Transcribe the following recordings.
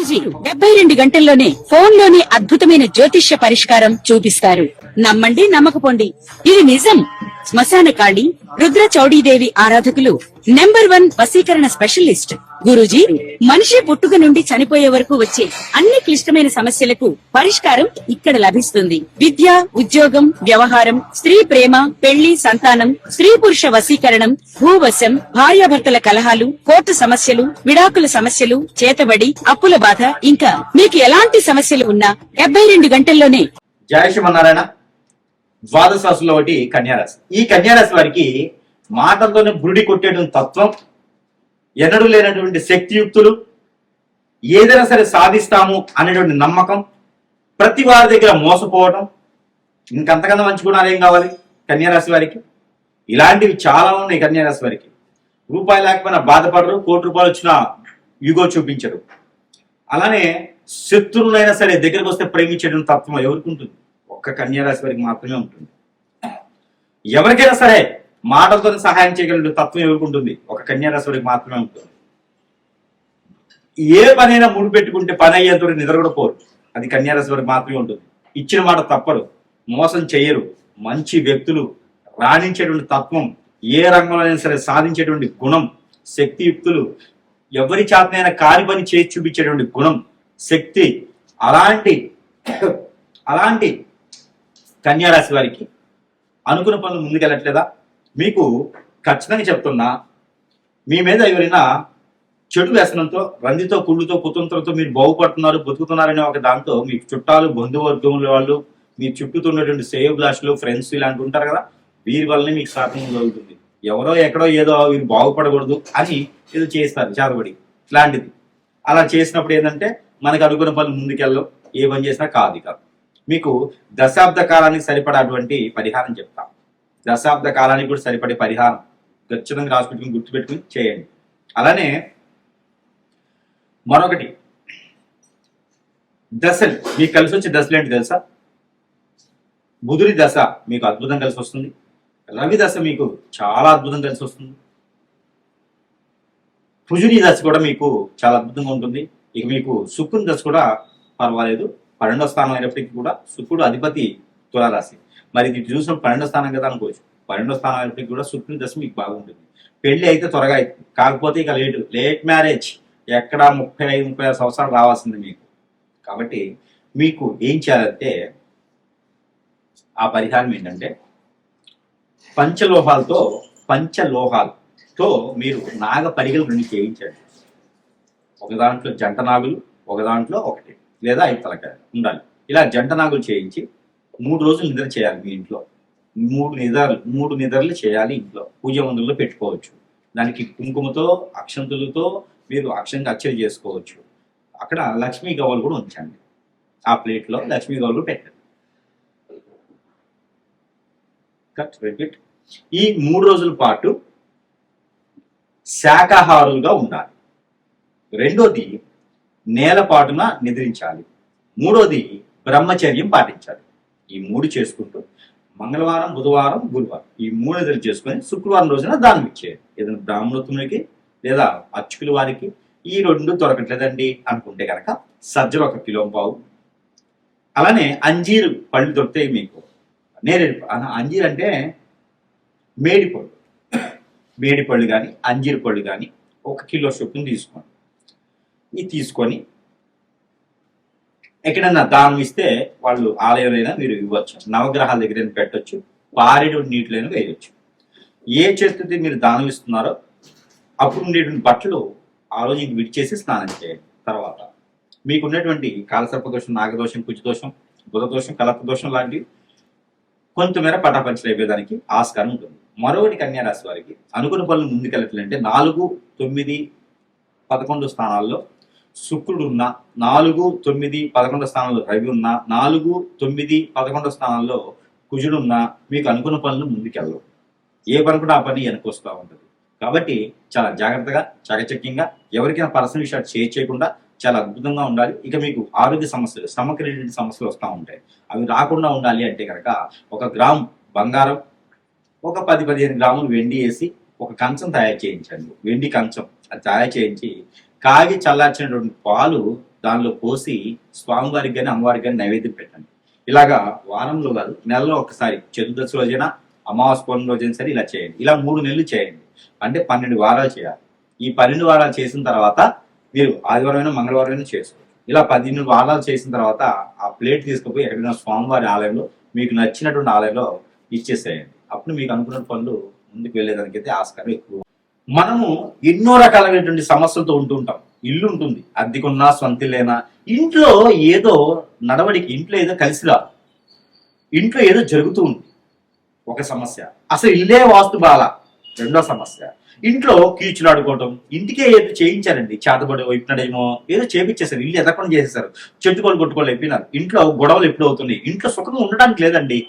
గురూజీ 72 గంటల్లోనే ఫోన్ లోని అద్భుతమైన జ్యోతిష్య పరిష్కారం చూపిస్తారు. నమ్మండి, నమ్మకపోండి, ఇది నిజం. శ్మశాన కాళి రుద్ర చౌడీదేవి ఆరాధకులు నంబర్ 1 వశీకరణ స్పెషలిస్ట్ గురూజీ. మనిషి పుట్టుక నుండి చనిపోయే వరకు వచ్చే అన్ని క్లిష్టమైన సమస్యలకు పరిష్కారం ఇక్కడ లభిస్తుంది. విద్య, ఉద్యోగం, వ్యవహారం, స్త్రీ ప్రేమ, పెళ్లి, సంతానం, స్త్రీ పురుష వశీకరణం, భూవశం, భార్యాభర్తల కలహాలు, కోర్టు సమస్యలు, విడాకుల సమస్యలు, చేతబడి, అప్పుల బాధ, ఇంకా మీకు ఎలాంటి సమస్యలు ఉన్నా 72 గంటల్లోనే. జయ శ్రీమన్నారాయణ. ద్వాదశ రాశుల్లో ఒకటి కన్యారాశి. ఈ కన్యారాశి వారికి మాటలతోనే బురుడి కొట్టేటువంటి తత్వం, ఎన్నడూ లేనటువంటి శక్తియుక్తులు, ఏదైనా సరే సాధిస్తాము అనేటువంటి నమ్మకం, ప్రతి వారి దగ్గర మోసపోవటం, ఇంకంతకన్నా మంచి గుణాలు ఏం కావాలి కన్యారాశి వారికి? ఇలాంటివి చాలా ఉన్నాయి కన్యారాశి వారికి. రూపాయి లేకపోయినా బాధపడరు, ₹1,00,00,000 వచ్చినా యుగో చూపించరు. అలానే శత్రువులైనా సరే దగ్గరకు వస్తే ప్రేమించేటువంటి తత్వం ఎవరికి ఉంటుంది? ఒక్క కన్యారాశి వారికి మాత్రమే ఉంటుంది. ఎవరికైనా సరే మాటలతో సహాయం చేయగలిగిన తత్వం ఎవరికి ఉంటుంది? ఒక కన్యారాశి వారికి మాత్రమే ఉంటుంది. ఏ పనైనా ముడి పెట్టుకుంటే పని అయ్యేంత నిద్ర కూడా పోరు. అది కన్యారాశి వారికి మాత్రమే ఉంటుంది. ఇచ్చిన మాట తప్పరు, మోసం చేయరు, మంచి వ్యక్తులు, రాణించేటువంటి తత్వం, ఏ రంగంలో అయినా సరే సాధించేటువంటి గుణం, శక్తియుక్తులు, ఎవరి చేతనైనా కాని పని చేసి చూపించేటువంటి గుణం, శక్తి, అలాంటి కన్యారాశి వారికి అనుకున్న పనులు ముందుకెళ్ళట్లేదా? మీకు ఖచ్చితంగా చెప్తున్నా, మీ మీద ఎవరైనా చెడు వ్యసనంతో, రందితో, కుళ్ళుతో, కుతంత్రంతో మీరు బాగుపడుతున్నారు, బతుకుతున్నారనే ఒక దాంతో మీ చుట్టాలు, బంధువర్గంలో వాళ్ళు, మీ చుట్టూతో ఉన్నటువంటి శ్రేయోభిలాషులు, ఫ్రెండ్స్ ఇలాంటి ఉంటారు కదా, వీరి వల్లనే మీకు సాధన జరుగుతుంది. ఎవరో ఎక్కడో ఏదో వీరు బాగుపడకూడదు అని ఏదో చేస్తారు చేతబడి ఇలాంటిది. అలా చేసినప్పుడు ఏంటంటే మనకు అనుకున్న పనులు ముందుకెళ్ళవు, ఏ పని చేసినా కాదు. కాదు మీకు దశాబ్ద కాలానికి సరిపడాటువంటి పరిహారం చెప్తాం. దశాబ్ద కాలానికి కూడా సరిపడే పరిహారం ఖచ్చితంగా రాసిపెట్టుకుని గుర్తుపెట్టుకుని చేయండి. అలానే మరొకటి, దశలు మీకు కలిసి వచ్చే దశలు ఏంటి తెలుసా? బుధుడి దశ మీకు అద్భుతం కలిసి వస్తుంది. రవి దశ మీకు చాలా అద్భుతం కలిసి వస్తుంది. కుజుడి దశ కూడా మీకు చాలా అద్భుతంగా ఉంటుంది. ఇక మీకు శుక్రుని దశ కూడా పర్వాలేదు. 12వ స్థానం అయినప్పటికీ కూడా శుక్రుడు అధిపతి తులారాశి. మరి ఇది చూసిన 12వ స్థానం కదా అనుకోవచ్చు. 12వ స్థానం అయినప్పటికీ కూడా శుక్రుని దశ మీకు బాగుంటుంది. పెళ్లి అయితే త్వరగా అవుతుంది, కాకపోతే ఇక లేట్ మ్యారేజ్ ఎక్కడ 35-36 సంవత్సరాలు రావాల్సింది మీకు. కాబట్టి మీకు ఏం చేయాలంటే, ఆ పరిహారం ఏంటంటే, పంచలోహాలతో మీరు నాగ పరిగలు 2 చేయించండి. ఒక దాంట్లో జంట నాగులు, ఒక దాంట్లో 1 లేదా 5 తలకాయలు ఉండాలి. ఇలా జంట నాగులు చేయించి 3 రోజులు నిద్ర చేయాలి మీ ఇంట్లో. 3 నిద్రలు చేయాలి ఇంట్లో. పూజ మందుల్లో పెట్టుకోవచ్చు. దానికి కుంకుమతో, అక్షంతులతో మీరు అర్చన చేసుకోవచ్చు. అక్కడ లక్ష్మీ గవ్వలు కూడా ఉంచండి. ఆ ప్లేట్లో లక్ష్మీ గవ్వలు పెట్టండి. రిపీట్. ఈ 3 రోజుల పాటు శాకాహారులుగా ఉండాలి. రెండోది, నేలపాటున నిద్రించాలి. మూడోది, బ్రహ్మచర్యం పాటించాలి. ఈ 3 చేసుకుంటూ మంగళవారం, బుధవారం, గురువారం ఈ 3 నిద్రలు చేసుకొని శుక్రవారం రోజున దానం ఇచ్చేయండి. ఏదైనా బ్రాహ్మణోత్తమునికి లేదా అర్చకుల వారికి. ఈ 2 దొరకట్లేదండి అనుకుంటే కనుక సజ్జలు 1 కిలోంపావు. అలానే అంజీరు పళ్ళు దొరుకుతాయి మీకు. అంజీరు అంటే మేడి పళ్ళు కానీ అంజీరు పళ్ళు కానీ 1 కిలో చొప్పున తీసుకోండి. ఇది తీసుకొని ఎక్కడన్నా దానం ఇస్తే వాళ్ళు ఆలయంలో మీరు ఇవ్వచ్చు, నవగ్రహాల దగ్గర పెట్టచ్చు, పారేడు నీటిలోనే వేయవచ్చు. ఏ చేతితో మీరు దానం ఇస్తున్నారో అప్పుడు ఉండేటువంటి బట్టలు ఆ రోజు ఇంక విడిచేసి స్నానం చేయండి. తర్వాత మీకున్నటువంటి కాలసర్పదోషం, నాగదోషం, కుజదోషం, బుధదోషం, కలపదోషం లాంటివి కొంతమేర పటాపంచలు అయిపోయేదానికి ఆస్కారం ఉంటుంది. మరొకటి కన్యారాశి వారికి అనుకున్న పనులు ముందుకెళ్ళట్లంటే 4, 9, 11 స్థానాల్లో శుక్రుడు ఉన్న, 4, 9, 11 స్థానాల్లో రవి ఉన్న, 4, 9, 11 స్థానాల్లో కుజుడు ఉన్న మీకు అనుకున్న పనులు ముందుకెళ్ళవు. ఏ పని కూడా ఆ పని వెనక్కి వస్తూ ఉంటుంది. కాబట్టి చాలా జాగ్రత్తగా, చకచక్యంగా, ఎవరికైనా పర్సనల్ విషయాలు షేర్ చేయకుండా చాలా అద్భుతంగా ఉండాలి. ఇక మీకు ఆరోగ్య సమస్యలు, స్టమక్ రిలేటెడ్ సమస్యలు వస్తూ ఉంటాయి. అవి రాకుండా ఉండాలి అంటే కనుక 1 గ్రాము బంగారం, ఒక 10-15 గ్రాములు వెండి వేసి ఒక కంచం తయారు చేయించండి. వెండి కంచం అది తయారు చేయించి కాగి చల్లార్చినటువంటి పాలు దానిలో పోసి స్వామివారికి కానీ అమ్మవారికి కానీ నైవేద్యం పెట్టండి. ఇలాగా వారంలో కాదు, నెలలో ఒకసారి, చతుర్దశి రోజైనా అమావాస్య పౌర్ణమి రోజైనా సరే ఇలా చేయండి. ఇలా 3 నెలలు చేయండి, అంటే 12 వారాలు చేయాలి. ఈ 12 వారాలు చేసిన తర్వాత మీరు ఆదివారమైనా మంగళవారమైనా చేసుకోవచ్చు. ఇలా 12 వారాలు చేసిన తర్వాత ఆ ప్లేట్ తీసుకుపోయి ఎక్కడైనా స్వామివారి ఆలయంలో మీకు నచ్చినటువంటి ఆలయంలో ఇచ్చేసేయండి. అప్పుడు మీకు అనుకున్న పనులు ముందుకు వెళ్ళేదానికైతే ఆస్కారం ఎక్కువ. మనము ఎన్నో రకాలైనటువంటి సమస్యలతో ఉంటూ ఉంటాం. ఇల్లు ఉంటుంది, అద్దెకున్నా సొంతిల్లేనా, ఇంట్లో ఏదో నడవడికి, ఇంట్లో ఏదో కలిసి రాదు, ఇంట్లో ఏదో జరుగుతూ ఉంది, ఒక సమస్య. అసలు ఇల్లే వాస్తు బాల, రెండో సమస్య. ఇంట్లో కీచులాడుకోవటం, ఇంటికే ఏదో చేయించారండి, చేతబడి వైపునడేమో ఏదో చేపించేశారు, ఇల్లు ఎదకుండా చేసేసారు, చెట్టుకోలు కొట్టుకోలు అయిపోయినారు, ఇంట్లో గొడవలు ఎప్పుడు అవుతున్నాయి, ఇంట్లో సుఖంగా ఉండడానికి లేదండి,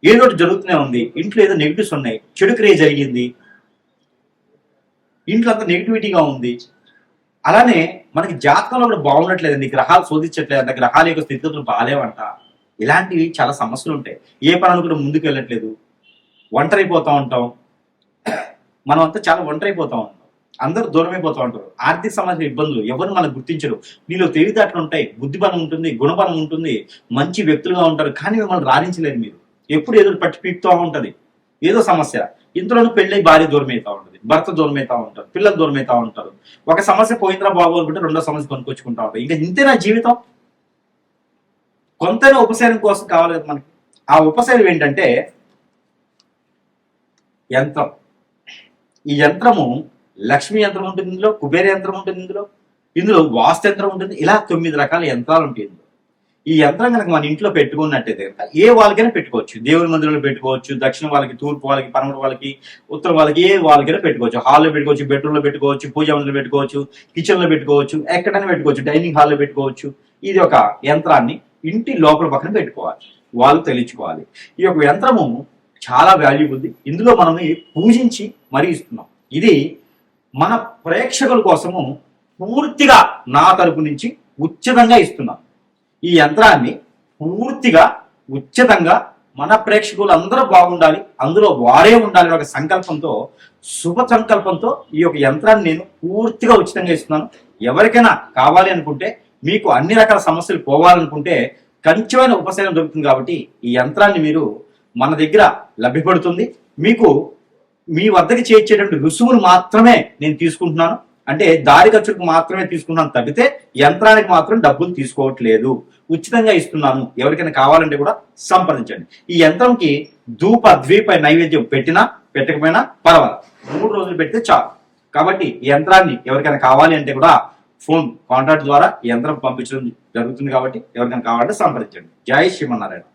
ఏదో ఒకటి జరుగుతూనే ఉంది, ఇంట్లో ఏదో నెగిటివ్స్ ఉన్నాయి, చెడు క్రియ జరిగింది, ఇంట్లో అంతా నెగిటివిటీగా ఉంది. అలానే మనకి జాతకంలో కూడా బాగుండట్లేదండి, గ్రహాలు శోధించట్లేదంట, గ్రహాల యొక్క స్థితిగతులు బాగాలేవంట, ఇలాంటివి చాలా సమస్యలు ఉంటాయి. ఏ పనులు కూడా ముందుకు వెళ్ళట్లేదు, ఒంటరైపోతూ ఉంటాం, మనం అంతా చాలా ఒంటరైపోతూ ఉంటాం, అందరూ దూరం అయిపోతూ ఉంటారు, ఆర్థిక సంబంధించిన ఇబ్బందులు, ఎవరు మనకు గుర్తించరు, నీలో తెలివితేటలు ఉంటాయి, బుద్ధిబలం ఉంటుంది, గుణబలం ఉంటుంది, మంచి వ్యక్తులుగా ఉంటారు, కానీ మిమ్మల్ని రాణించలేరు. మీరు ఎప్పుడు ఏదో పట్టి పీకుతూ ఉంటది ఏదో సమస్య. ఇంతలోనూ పెళ్ళై భార్య దూరం అవుతా ఉంటుంది, భర్త దూరం అవుతా ఉంటారు, పిల్లలు దూరం అవుతా ఉంటారు. ఒక సమస్య పోయిందిరా బాబు అనుకుంటే రెండో సమస్య కొనుక్కొచ్చుకుంటా ఉంటారు. ఇంకా ఇంతేనా జీవితం? కొంతైనా ఉపశమనం కోసం కావాలి కదా మనకి. ఆ ఉపశమనం ఏంటంటే యంత్రం. ఈ యంత్రము లక్ష్మీ యంత్రం ఉంటుంది ఇందులో, కుబేర యంత్రం ఉంటుంది ఇందులో వాస్తు యంత్రం ఉంటుంది. ఇలా 9 రకాల యంత్రాలు ఉంటాయి ఇందులో. ఈ యంత్రం కనుక మన ఇంట్లో పెట్టుకున్నట్టయితే కనుక ఏ వాళ్ళకైనా పెట్టుకోవచ్చు. దేవుని మందిరంలో పెట్టుకోవచ్చు, దక్షిణ వాళ్ళకి, తూర్పు వాళ్ళకి, పడమర వాళ్ళకి, ఉత్తర వాళ్ళకి, ఏ వాళ్ళకైనా పెట్టుకోవచ్చు. హాల్లో పెట్టుకోవచ్చు, బెడ్రూమ్లో పెట్టుకోవచ్చు, పూజా మందిరంలో పెట్టుకోవచ్చు, కిచెన్ లో పెట్టుకోవచ్చు, ఎక్కడైనా పెట్టుకోవచ్చు, డైనింగ్ హాల్లో పెట్టుకోవచ్చు. ఇది ఒక యంత్రాన్ని ఇంటి లోపల పక్కన పెట్టుకోవాలి, వాళ్ళు తెలియచుకోవాలి. ఈ యొక్క యంత్రము చాలా వాల్యూబుల్. ఇందులో మనం పూజించి మరీ ఇస్తున్నాం. ఇది మన ప్రేక్షకుల కోసము పూర్తిగా నా తరపు నుంచి ఉచితంగా ఇస్తున్నాం. ఈ యంత్రాన్ని పూర్తిగా ఉచితంగా మన ప్రేక్షకులు అందరూ బాగుండాలి, అందులో వారే ఉండాలి ఒక సంకల్పంతో, శుభ సంకల్పంతో ఈ యొక్క యంత్రాన్ని నేను పూర్తిగా ఉచితంగా ఇస్తున్నాను. ఎవరికైనా కావాలి అనుకుంటే, మీకు అన్ని రకాల సమస్యలు పోవాలనుకుంటే కంచెమైన ఉపశమనం దొరుకుతుంది. కాబట్టి ఈ యంత్రాన్ని మీరు మన దగ్గర లభ్యపడుతుంది. మీకు మీ వద్దకి చేర్చేటువంటి రుసుమును మాత్రమే నేను తీసుకుంటున్నాను, అంటే దారి ఖర్చులకు మాత్రమే తీసుకున్నాను తప్పితే యంత్రానికి మాత్రం డబ్బులు తీసుకోవట్లేదు, ఉచితంగా ఇస్తున్నాను. ఎవరికైనా కావాలంటే కూడా సంప్రదించండి. ఈ యంత్రంకి ధూప ద్వీప నైవేద్యం పెట్టినా పెట్టకపోయినా పర్వాలేదు, 3 రోజులు పెడితే చాలు. కాబట్టి ఈ యంత్రాన్ని ఎవరికైనా కావాలి అంటే కూడా ఫోన్ కాంటాక్ట్ ద్వారా ఈ యంత్రం పంపించడం జరుగుతుంది. కాబట్టి ఎవరికైనా కావాలంటే సంప్రదించండి. జై శ్రీమన్నారాయణ.